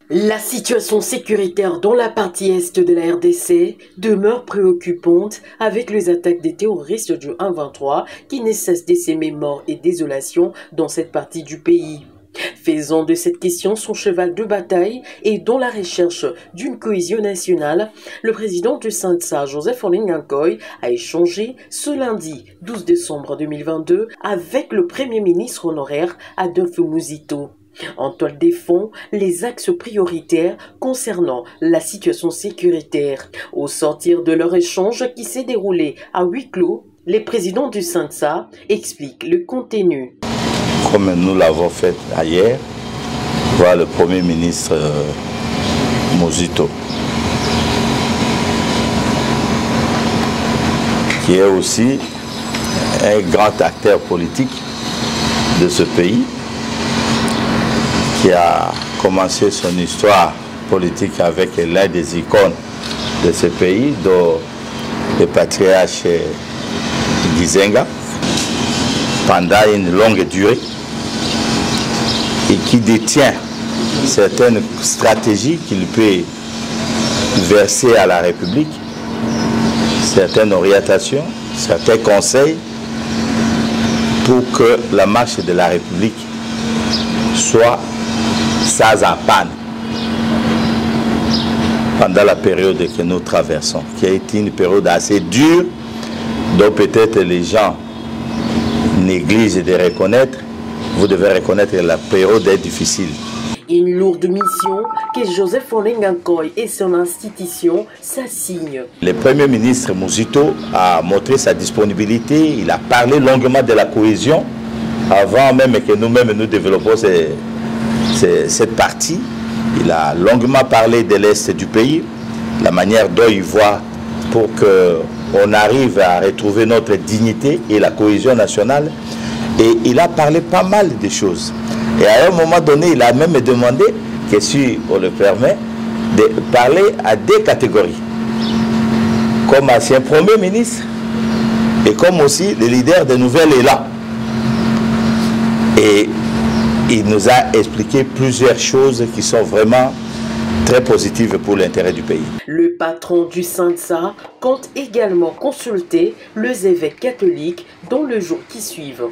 La situation sécuritaire dans la partie est de la RDC demeure préoccupante avec les attaques des terroristes du 1-23 qui ne cessent d'essaimer mort et désolation dans cette partie du pays. Faisant de cette question son cheval de bataille et dans la recherche d'une cohésion nationale, le président du SANTSA, Joseph Olenga-Nkoy, a échangé ce lundi 12 décembre 2022 avec le Premier ministre honoraire Adolphe Muzito. En toile de fond, les axes prioritaires concernant la situation sécuritaire. Au sortir de leur échange qui s'est déroulé à huis clos, les présidents du SANTSA expliquent le contenu. Comme nous l'avons fait ailleurs, voir le Premier ministre Muzito, qui est aussi un grand acteur politique de ce pays, qui a commencé son histoire politique avec l'un des icônes de ce pays, dont le patriarche Gizenga, pendant une longue durée, et qui détient certaines stratégies qu'il peut verser à la République, certaines orientations, certains conseils pour que la marche de la République soit sans en panne pendant la période que nous traversons, qui a été une période assez dure, dont peut-être les gens négligent de reconnaître. Vous devez reconnaître que la période est difficile. Une lourde mission que Joseph Olenga-Nkoy et son institution s'assignent. Le Premier ministre Muzito a montré sa disponibilité, il a parlé longuement de la cohésion, avant même que nous-mêmes nous développons cette partie. Il a longuement parlé de l'Est du pays, la manière dont il voit pour qu'on arrive à retrouver notre dignité et la cohésion nationale. Et il a parlé pas mal de choses. Et à un moment donné, il a même demandé, que si on le permet, de parler à deux catégories. Comme ancien Premier ministre et comme aussi le leader de Nouvel Élan. Et il nous a expliqué plusieurs choses qui sont vraiment très positives pour l'intérêt du pays. Le patron du SANTSA compte également consulter les évêques catholiques dans le jour qui suivent.